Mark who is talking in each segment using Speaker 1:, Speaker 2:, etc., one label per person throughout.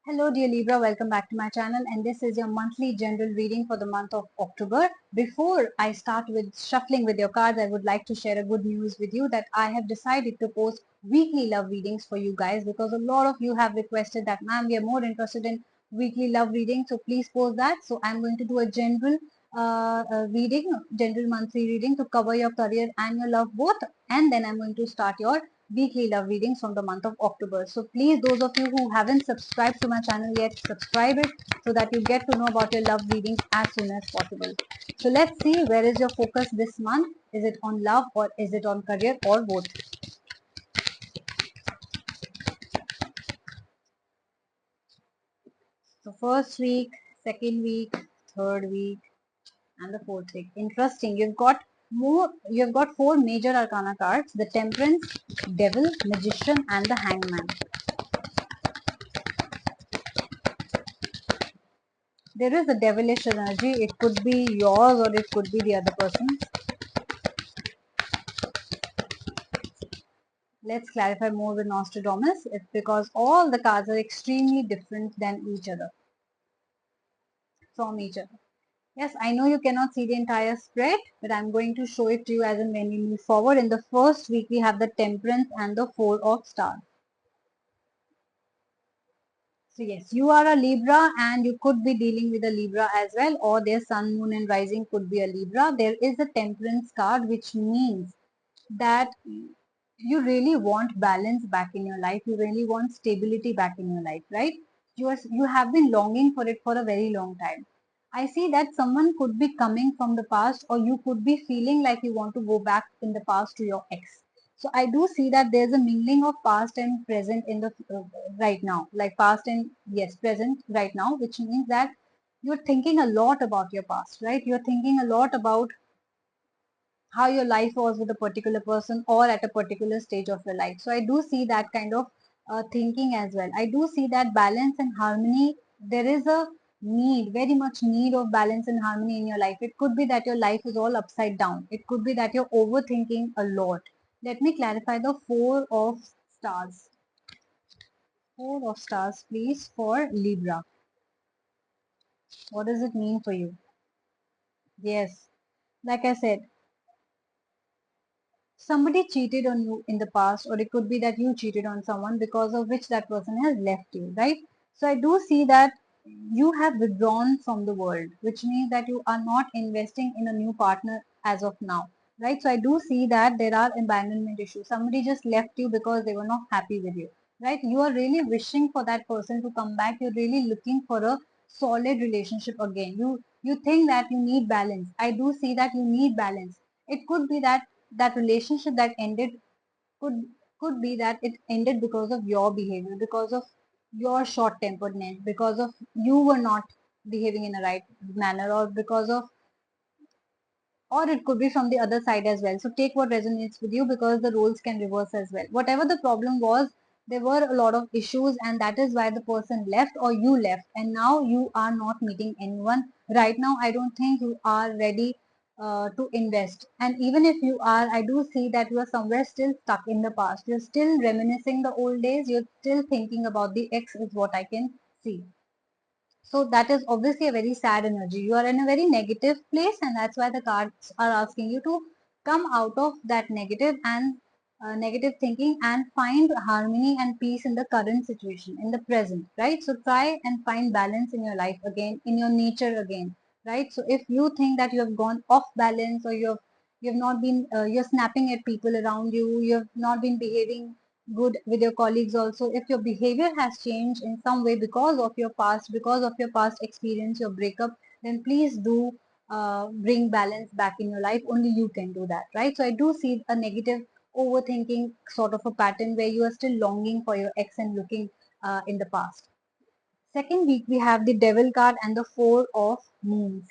Speaker 1: Hello dear Libra, welcome back to my channel, and this is your monthly general reading for the month of October. Before I start with shuffling with your cards, I would like to share a good news with you that I have decided to post weekly love readings for you guys because a lot of you have requested that, ma'am, we are more interested in weekly love reading, so please post that. So I'm going to do a general general monthly reading to cover your career and your love both, and then I'm going to start your weekly love readings from the month of October. So please, those of you who haven't subscribed to my channel yet, subscribe it so that you get to know about your love readings as soon as possible. So let's see, where is your focus this month? Is it on love or is it on career or both? So first week, second week, third week, and the fourth week. Interesting. You've got four major arcana cards: the Temperance, Devil, Magician, and the Hangman. There is a devilish energy. It could be yours or it could be the other person's. Let's clarify more with Nostradamus. It's because all the cards are extremely different than each other, from each other. Yes, I know you cannot see the entire spread, but I'm going to show it to you as and when we move forward. In the first week, we have the Temperance and the Four of Stars. So yes, you are a Libra and you could be dealing with a Libra as well, or their Sun, Moon and Rising could be a Libra. There is a Temperance card, which means that you really want balance back in your life. You really want stability back in your life, right? You have been longing for it for a very long time. I see that someone could be coming from the past, or you could be feeling like you want to go back in the past to your ex. So I do see that there's a mingling of past and present in the right now, like past and yes, present right now, which means that you're thinking a lot about your past, right? You're thinking a lot about how your life was with a particular person or at a particular stage of your life. So I do see that kind of thinking as well. I do see that balance and harmony. There is a need, very much need of balance and harmony in your life. It could be that your life is all upside down. It could be that you're overthinking a lot. Let me clarify the Four of Stars. Four of Stars, please, for Libra. What does it mean for you? Yes, like I said, somebody cheated on you in the past, or it could be that you cheated on someone because of which that person has left you, right? So I do see that you have withdrawn from the world, which means that you are not investing in a new partner as of now, right? So I do see that there are abandonment issues. Somebody just left you because they were not happy with you, right? You are really wishing for that person to come back. You're really looking for a solid relationship again. You think that you need balance. I do see that you need balance. It could be that that relationship that ended could could be that it ended because of your behavior, because of your short temperedness, because of you were not behaving in a right manner, or because of, or it could be from the other side as well. So take what resonates with you, because the roles can reverse as well. Whatever the problem was, there were a lot of issues, and that is why the person left or you left, and now you are not meeting anyone. Right now, I don't think you are ready to invest. And even if you are, I do see that you are somewhere still stuck in the past. You're still reminiscing the old days. You're still thinking about the ex, is what I can see. So that is obviously a very sad energy. You are in a very negative place, and that's why the cards are asking you to come out of that negative and negative thinking and find harmony and peace in the current situation, in the present, right? So try and find balance in your life again, in your nature again, right? So if you think that you have gone off balance, or you have not been you're snapping at people around you, you have not been behaving good with your colleagues also, if your behavior has changed in some way because of your past, because of your past experience, your breakup, then please do bring balance back in your life. Only you can do that, right? So I do see a negative overthinking sort of a pattern where you are still longing for your ex and looking in the past. Second week, we have the Devil card and the Four of Moons.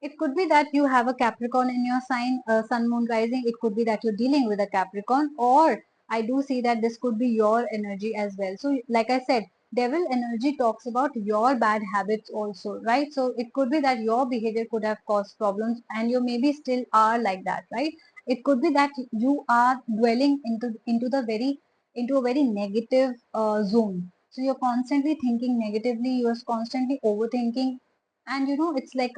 Speaker 1: It could be that you have a Capricorn in your sign, Sun, Moon, Rising. It could be that you're dealing with a Capricorn, or I do see that this could be your energy as well. So, like I said, devil energy talks about your bad habits also, right? So, it could be that your behavior could have caused problems, and you maybe still are like that, right? It could be that you are dwelling into a very negative zone. So you're constantly thinking negatively, you're constantly overthinking, and it's like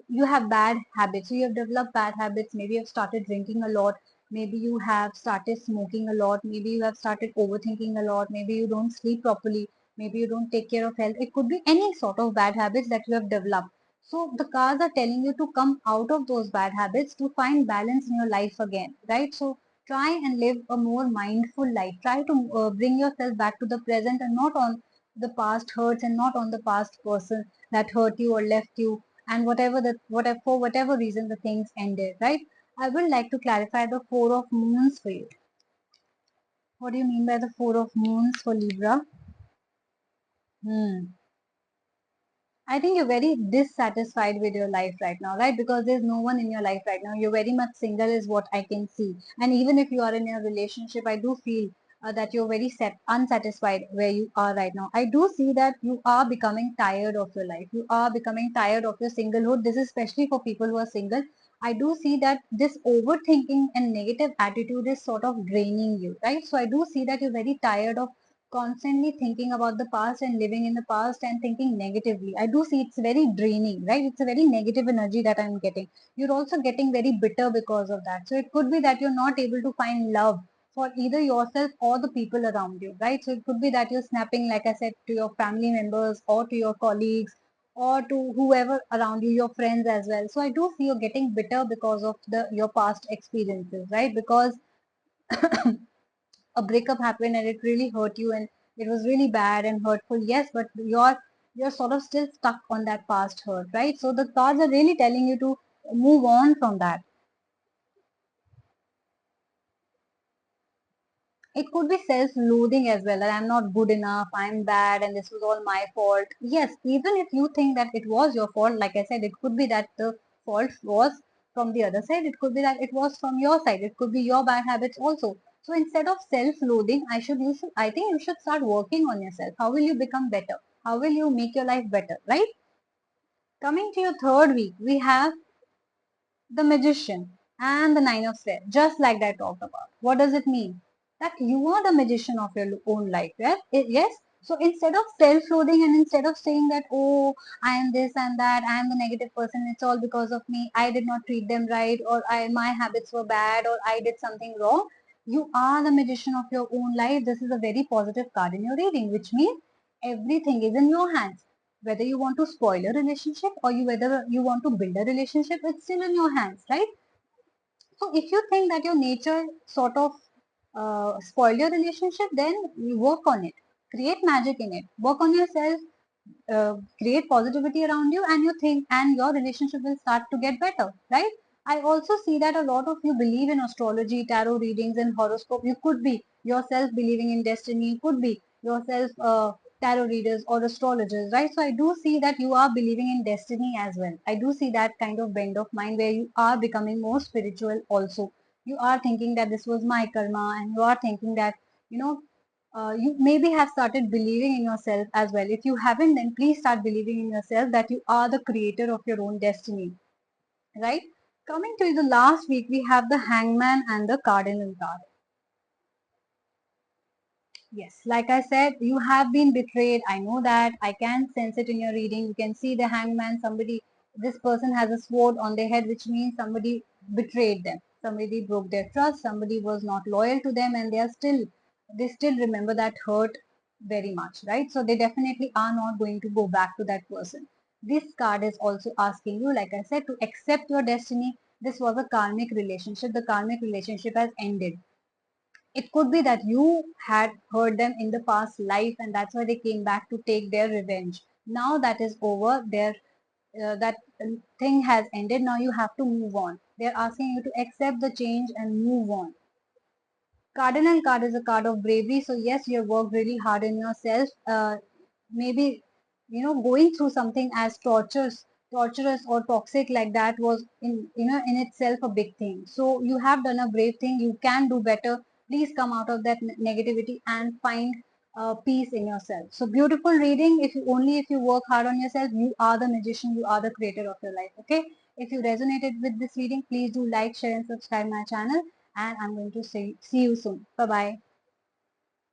Speaker 1: you have bad habits. So you have developed bad habits. Maybe you've started drinking a lot. Maybe you have started smoking a lot. Maybe you have started overthinking a lot. Maybe you don't sleep properly. Maybe you don't take care of health. It could be any sort of bad habits that you have developed. So the cards are telling you to come out of those bad habits to find balance in your life again, right? So try and live a more mindful life. Try to bring yourself back to the present and not on the past hurts and not on the past person that hurt you or left you, and whatever for whatever reason the things ended, right? I would like to clarify the four of moons for you. What do you mean by the four of moons for Libra? Hmm. I think you're very dissatisfied with your life right now, right? Because there's no one in your life right now. You're very much single, is what I can see. And even if you are in a relationship, I do feel that you're very unsatisfied where you are right now. I do see that you are becoming tired of your life. You are becoming tired of your singlehood. This is especially for people who are single. I do see that this overthinking and negative attitude is sort of draining you, right? So I do see that you're very tired of constantly thinking about the past and living in the past and thinking negatively. I do see it's very draining, right? It's a very negative energy that I'm getting. You're also getting very bitter because of that. So it could be that you're not able to find love for either yourself or the people around you, right? So it could be that you're snapping, like I said, to your family members or to your colleagues or to whoever around you, your friends as well. So I do see you're getting bitter because of the your past experiences, right? Because a breakup happened and it really hurt you and it was really bad and hurtful, yes, but you're sort of still stuck on that past hurt, right? So the cards are really telling you to move on from that. It could be self-loathing as well, that I'm not good enough, I'm bad, and this was all my fault. Yes, even if you think that it was your fault, like I said, it could be that the fault was from the other side. It could be that it was from your side. It could be your bad habits also. So instead of self-loathing, I think you should start working on yourself. How will you become better? How will you make your life better, right? Coming to your third week, we have the magician and the nine of swords, just like I talked about. What does it mean? That you are the magician of your own life, yes? Yes. So instead of self-loathing and instead of saying that, oh, I am this and that, I am the negative person, it's all because of me, I did not treat them right, or my habits were bad, or I did something wrong, you are the magician of your own life. This is a very positive card in your reading, which means everything is in your hands. Whether you want to spoil a relationship or whether you want to build a relationship, it's still in your hands, right? So if you think that your nature sort of spoil your relationship, then you work on it, create magic in it, work on yourself, create positivity around you, and you think and your relationship will start to get better, right? I also see that a lot of you believe in astrology, tarot readings, and horoscope. You could be yourself believing in destiny, you could be yourself tarot readers or astrologers, right? So I do see that you are believing in destiny as well. I do see that kind of bend of mind where you are becoming more spiritual also. You are thinking that this was my karma, and you are thinking that you know you maybe have started believing in yourself as well. If you haven't, then please start believing in yourself that you are the creator of your own destiny, right? Coming to the last week, we have the hangman and the cardinal card. Yes, like I said, you have been betrayed. I know that. I can sense it in your reading. You can see the hangman, somebody, this person has a sword on their head, which means somebody betrayed them. Somebody broke their trust. Somebody was not loyal to them, and they still remember that hurt very much, right? So they definitely are not going to go back to that person. This card is also asking you, like I said, to accept your destiny. This was a karmic relationship. The karmic relationship has ended. It could be that you had hurt them in the past life and that's why they came back to take their revenge. Now that is over, that thing has ended. Now you have to move on. They're asking you to accept the change and move on. Cardinal card is a card of bravery. So yes, you have worked really hard in yourself. Maybe going through something as torturous or toxic like that was in itself a big thing. So you have done a brave thing. You can do better. Please come out of that negativity and find peace in yourself. So beautiful reading. If you work hard on yourself, you are the magician. You are the creator of your life. Okay. If you resonated with this reading, please do like, share, and subscribe my channel. And I'm going to see you soon. Bye bye.